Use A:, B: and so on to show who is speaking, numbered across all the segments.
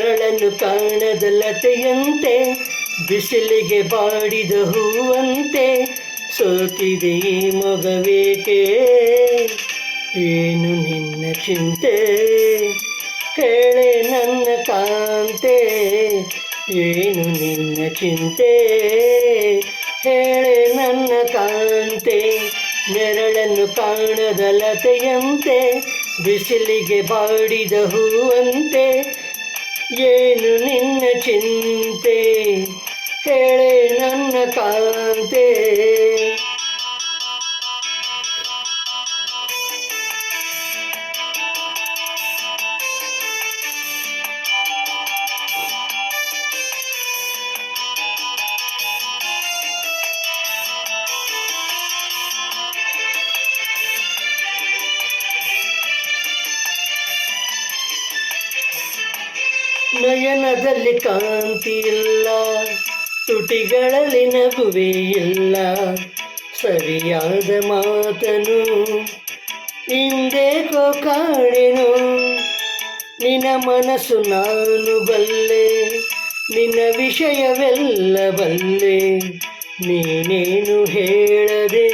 A: ನೆರಳನ್ನು ಕಾಣದ ಲತೆಯಂತೆ ಬಿಸಿಲಿಗೆ ಬಾಡಿದ ಹೂವಂತೆ ಸೋತಿದೆ ಈ ಮೊಗವೇಕೆ ಏನು ನಿನ್ನ ಚಿಂತೆ ಹೇಳೆ ನನ್ನ ಕಾಂತೆ ಏನು ನಿನ್ನ ಚಿಂತೆ ಹೇಳೆ ನನ್ನ ಕಾಂತೆ ನೆರಳನ್ನು ಕಾಣದ ಲತೆಯಂತೆ ಬಿಸಿಲಿಗೆ ಬಾಡಿದ ಹೂವಂತೆ ಏನು ನಿನ್ನ ಚಿಂತೆ ಹೇಳೆ ನನ್ನ ಕಾಂತೆ ನಯನದಲ್ಲಿ ಕಾಂತಿ ಇಲ್ಲ ತುಟಿಗಳಲ್ಲಿ ನಗುವೆ ಇಲ್ಲ ಸರಿಯಾದ ಮಾತನು ಹಿಂದೇಕೋ ಕಾಣೆನು ನಿನ್ನ ಮನಸ್ಸು ನಾನು ಬಲ್ಲೆ ನಿನ್ನ ವಿಷಯವೆಲ್ಲ ಬಲ್ಲೆ ನೀನೇನು ಹೇಳದೆ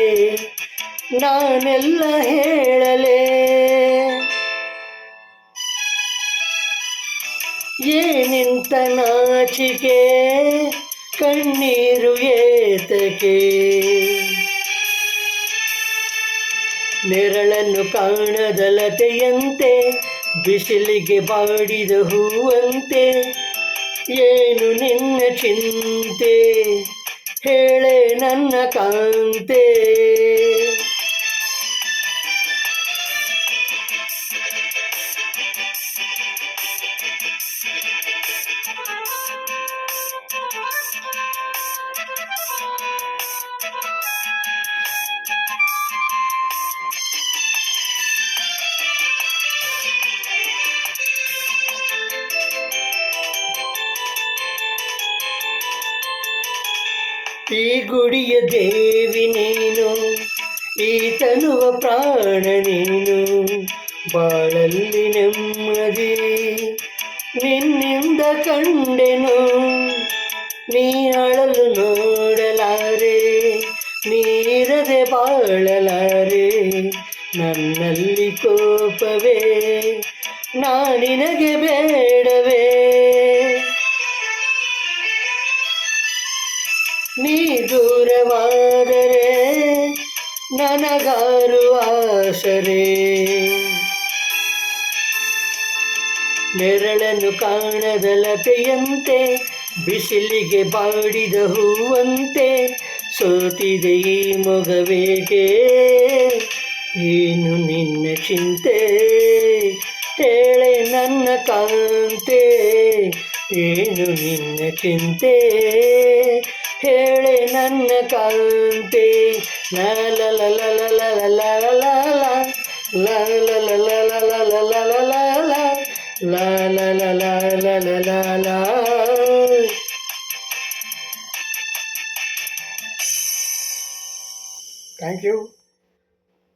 A: ನಾನೆಲ್ಲ ಹೇಳಲೇ ಏನಿಂತ ನಾಚಿಕೆ ಕಣ್ಣೀರು ಏತಕೆ ನೆರಳನ್ನು ಕಾಣದ ಲತೆಯಂತೆ ಬಿಸಿಲಿಗೆ ಬಾಡಿದ ಹೂವಂತೆ ಏನು ನಿನ್ನ ಚಿಂತೆ ಹೇಳೆ ನನ್ನ ಕಾಂತೆ ಈ ಗುಡಿಯ ದೇವಿ ನೀನು ಈ ತನುವ ಪ್ರಾಣ ನೀನು ಬಾಳಲ್ಲಿ ನೆಮ್ಮದಿ ನಿನ್ನಿಂದ ಕಂಡೆನು ನೀ ಅಳಲು ನೋಡಲಾರೆ ನೀರದೆ ಬಾಳಲಾರೆ ನನ್ನಲ್ಲಿ ಕೋಪವೇ ನಿನಗೆ ಬೇಡವೇ ನೀ ದೂರವಾದರೆ ನನಗಾರು ಆಸರೆ ನೆರಳನ್ನು ಕಾಣದ ಲತೆಯಂತೆ ಬಿಸಿಲಿಗೆ ಬಾಡಿದ ಹೂವಂತೆ ಸೋತಿದೆ ಈ ಮೊಗವೇಕೆ ಏನು ನಿನ್ನ ಚಿಂತೆ ಹೇಳೆ ನನ್ನ ಕಾಂತೆ ಏನು ನಿನ್ನ ಚಿಂತೆ ಹೇಳೆ ನನ್ನ ಕಾಂತೆ ಲಾ ಲ ಲ ಲ ಲ ಲ ಲ ಲ ಲ ಲ ಲ ಲ ಲ ಲ ಲ ಲ ಲ ಲ la la la la la la la la. Thank you.